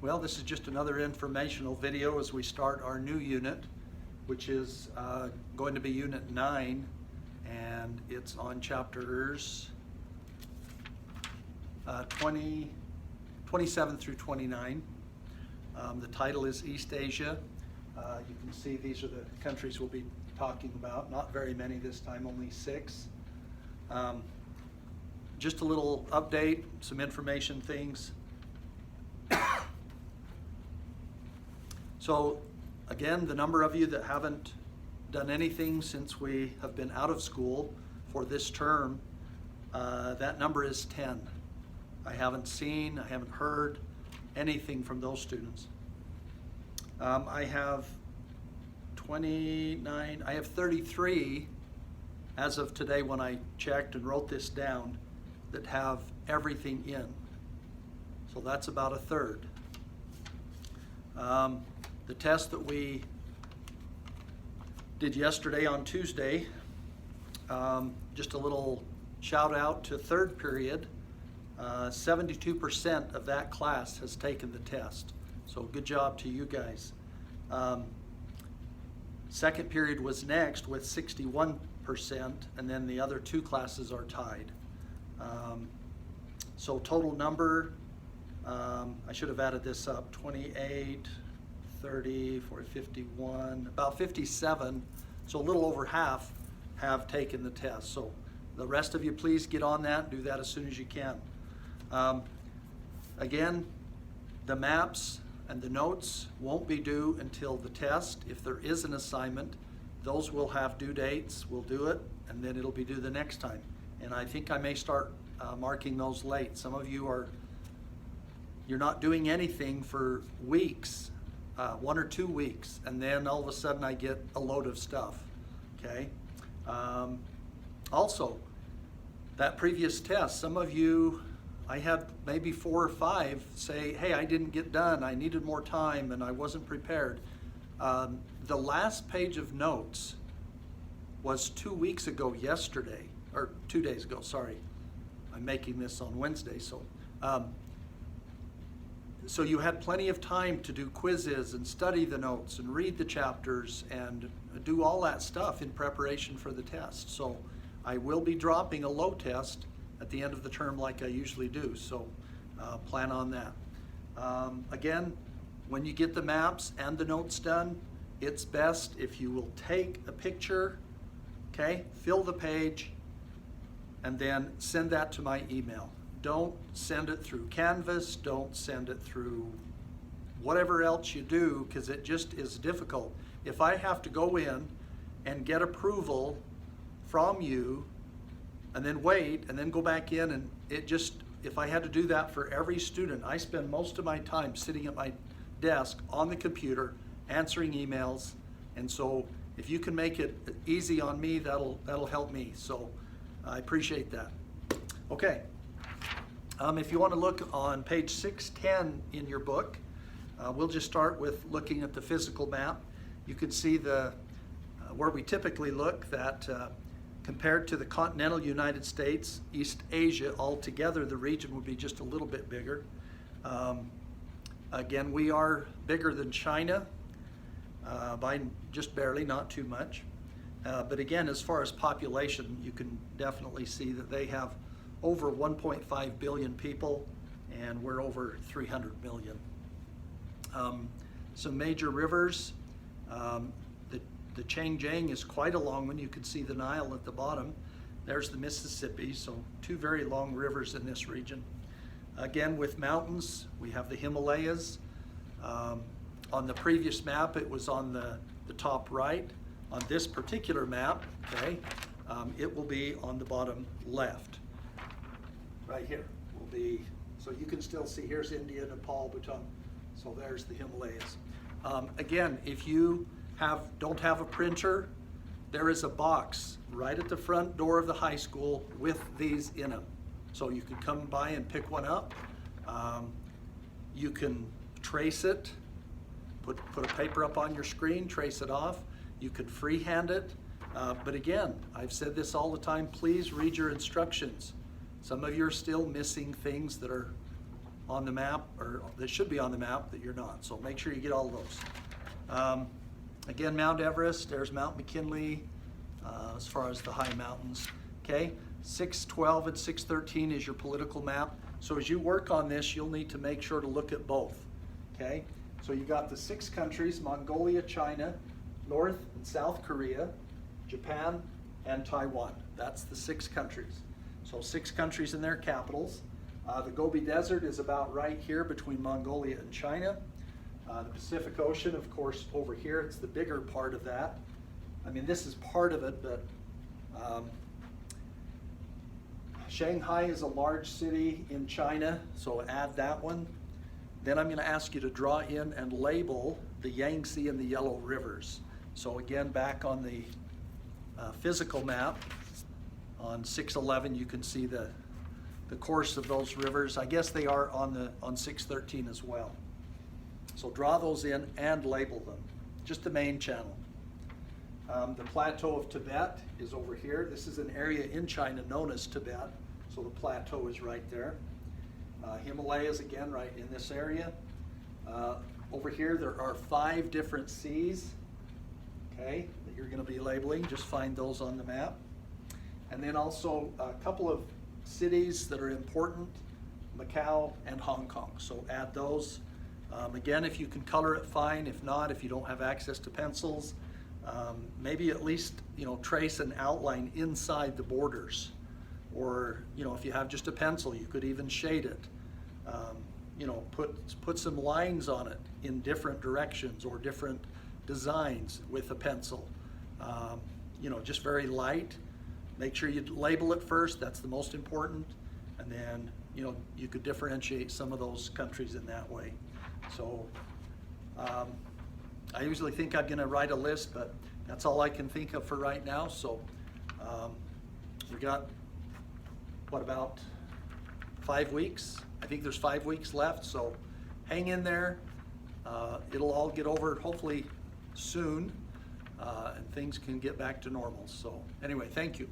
Well, this is just another informational video as we start our new unit, which is going to be Unit 9, and it's on chapters 27 through 29. The title is East Asia. You can see these are the countries we'll be talking about. Not very many this time, only 6. Just a little update, some information things. So again, the number of you that haven't done anything since we have been out of school for this term, that number is 10. I haven't heard anything from those students. I have 33 as of today when I checked and wrote this down that have everything in. So that's about a third. The test that we did yesterday on Tuesday, just a little shout out to third period. 72% of that class has taken the test. So good job to you guys. Second period was next with 61%, and then the other 2 classes are tied. So total number, I should have added this up, 28, 30, 40, 51, about 57, so a little over half have taken the test. So the rest of you, please get on that, do that as soon as you can. Again, the maps and the notes won't be due until the test. If there is an assignment, those will have due dates. We'll do it, and then it'll be due the next time. And I think I may start marking those late. Some of you you're not doing anything for weeks, 1 or 2 weeks, and then all of a sudden I get a load of stuff, okay? Also, that previous test, some of you, I had maybe 4 or 5 say, hey, I didn't get done, I needed more time, and I wasn't prepared. The last page of notes was 2 weeks ago yesterday, or 2 days ago, sorry. I'm making this on Wednesday, so you had plenty of time to do quizzes and study the notes and read the chapters and do all that stuff in preparation for the test. So I will be dropping a low test at the end of the term like I usually do, so plan on that. Again, when you get the maps and the notes done, it's best if you will take a picture, okay, fill the page, and then send that to my email. Don't send it through Canvas, don't send it through whatever else you do, because it just is difficult. If I have to go in and get approval from you and then wait and then go back in, and if I had to do that for every student, I spend most of my time sitting at my desk on the computer answering emails, and so if you can make it easy on me, that'll help me. So I appreciate that. Okay. If you want to look on page 610 in your book, we'll just start with looking at the physical map. You can see where we typically look, that compared to the continental United States, East Asia altogether, the region would be just a little bit bigger. Again, we are bigger than China by just barely, not too much. But again, as far as population, you can definitely see that they have over 1.5 billion people, and we're over 300 million. Some major rivers. The Changjiang is quite a long one. You can see the Nile at the bottom. There's the Mississippi, so 2 very long rivers in this region. Again, with mountains, we have the Himalayas. On the previous map, it was on the top right. On this particular map, okay, it will be on the bottom left. Right here will be, so you can still see, here's India, Nepal, Bhutan. So there's the Himalayas. Again, if you don't have a printer, there is a box right at the front door of the high school with these in them. So you can come by and pick one up. You can trace it, put a paper up on your screen, trace it off. You could freehand it. But again, I've said this all the time, please read your instructions. Some of you are still missing things that are on the map, or that should be on the map that you're not. So make sure you get all those. Again, Mount Everest, there's Mount McKinley, as far as the high mountains. Okay, 612 and 613 is your political map. So as you work on this, you'll need to make sure to look at both. Okay, so you got the 6 countries: Mongolia, China, North and South Korea, Japan, and Taiwan. That's the 6 countries. So 6 countries and their capitals. The Gobi Desert is about right here between Mongolia and China. The Pacific Ocean, of course, over here, it's the bigger part of that. I mean, this is part of it, but Shanghai is a large city in China, so add that one. Then I'm going to ask you to draw in and label the Yangtze and the Yellow Rivers. So again, back on the physical map, on 611, you can see the course of those rivers. I guess they are on 613 as well. So draw those in and label them, just the main channel. The Plateau of Tibet is over here. This is an area in China known as Tibet, so the plateau is right there. Himalayas, again, right in this area. Over here, there are 5 different seas, okay, that you're going to be labeling. Just find those on the map. And then also a couple of cities that are important, Macau and Hong Kong. So add those. Again, if you can color it, fine. If not, if you don't have access to pencils, maybe at least, trace an outline inside the borders. Or, if you have just a pencil, you could even shade it. Put some lines on it in different directions or different designs with a pencil. Just very light. Make sure you label it first. That's the most important. And then, you could differentiate some of those countries in that way. So I usually think I'm going to write a list, but that's all I can think of for right now. So we got, what, about 5 weeks? I think there's 5 weeks left, so hang in there. It'll all get over hopefully soon, and things can get back to normal. So anyway, thank you.